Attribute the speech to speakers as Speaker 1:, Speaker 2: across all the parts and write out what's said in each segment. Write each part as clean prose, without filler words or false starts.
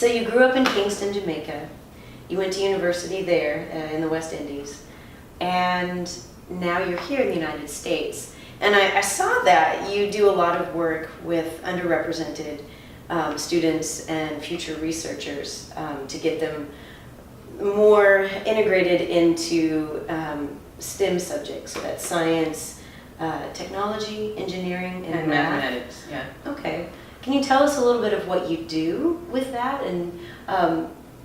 Speaker 1: So you grew up in Kingston, Jamaica. You went to university there in the West Indies. And now you're here in the United States. And I saw that you do a lot of work with underrepresented students and future researchers to get them more integrated into STEM subjects. So that's science, technology, engineering, and math.
Speaker 2: Mathematics, yeah.
Speaker 1: Okay. Can you tell us a little bit of what you do with that, and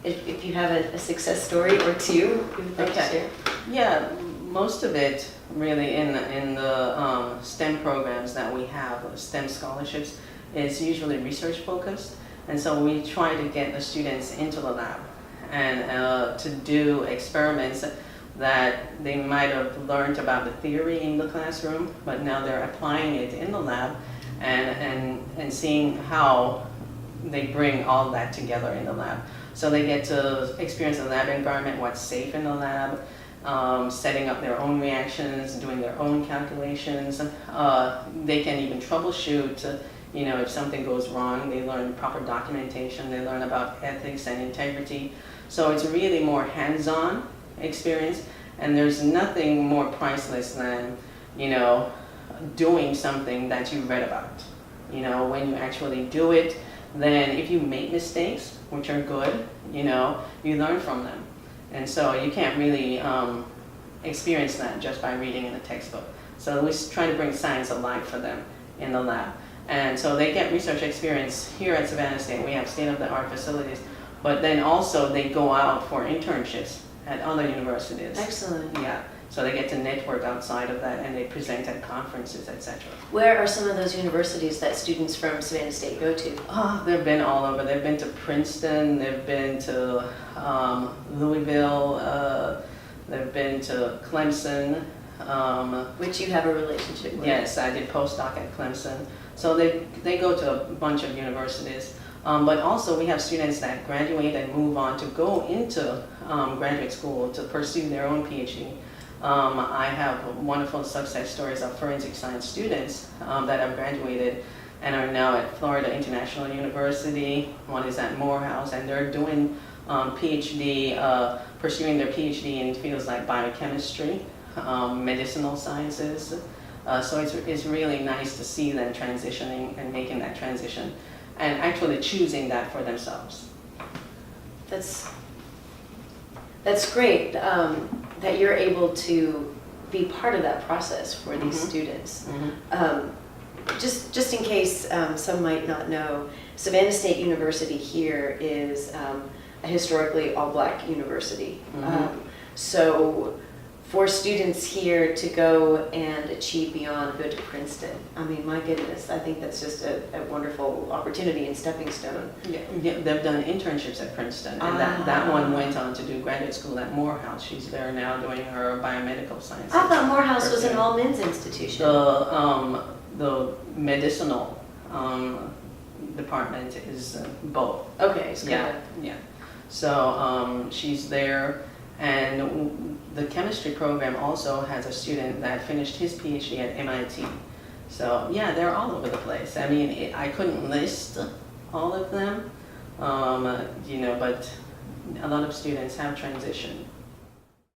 Speaker 1: if you have a success story or two you would like to share?
Speaker 2: Yeah, most of it really in the STEM programs that we have, STEM scholarships, is usually research focused, and so we try to get the students into the lab and to do experiments that they might have learned about the theory in the classroom, but now they're applying it in the lab and seeing how they bring all that together in the lab. So they get to experience the lab environment, what's safe in the lab, setting up their own reactions, doing their own calculations. They can even troubleshoot, if something goes wrong. They learn proper documentation, they learn about ethics and integrity. So it's really more hands-on experience, and there's nothing more priceless than, doing something that you read about. When you actually do it, then if you make mistakes, which are good, you learn from them. And so you can't really experience that just by reading in a textbook. So we try to bring science alive for them in the lab. And so they get research experience here at Savannah State. We have state-of-the-art facilities, but then also they go out for internships at other universities.
Speaker 1: Excellent.
Speaker 2: Yeah. So they get to network outside of that, and they present at conferences, etc.
Speaker 1: Where are some of those universities that students from Savannah State go to?
Speaker 2: Oh, they've been all over. They've been to Princeton, they've been to Louisville, they've been to Clemson.
Speaker 1: Which you have a relationship with.
Speaker 2: Yes, I did postdoc at Clemson. So they go to a bunch of universities. But also we have students that graduate and move on to go into graduate school to pursue their own PhD. I have wonderful success stories of forensic science students that have graduated and are now at Florida International University. One is at Morehouse, and they're doing PhD, pursuing their PhD in fields like biochemistry, medicinal sciences. So it's really nice to see them transitioning and making that transition and actually choosing that for themselves.
Speaker 1: That's great that you're able to be part of that process for these students. Just in case some might not know, Savannah State University here is a historically all-black university. So for students here to go and achieve beyond, go to Princeton, I mean, my goodness, I think that's just a wonderful opportunity and stepping stone.
Speaker 2: Yeah, they've done internships at Princeton, and that one went on to do graduate school at Morehouse. She's there now doing her biomedical science.
Speaker 1: I thought Morehouse was an all-men's institution.
Speaker 2: The medicinal department is both.
Speaker 1: Okay, so
Speaker 2: yeah. So she's there, and the chemistry program also has a student that finished his PhD at MIT. So yeah, they're all over the place. I mean, I couldn't list all of them, but a lot of students have transitioned